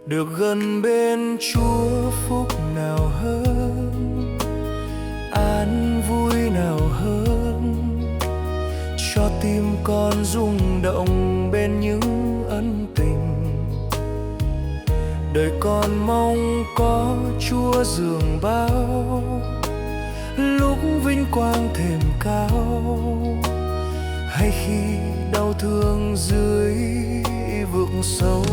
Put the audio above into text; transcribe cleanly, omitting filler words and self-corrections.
Được gần bên Chúa phúc nào hơn, an vui nào hơn, cho tim con rung động bên những ân tình. Đời con mong có Chúa dường bao, lúc vinh quang thềm cao, hay khi đau thương dưới vực sâu.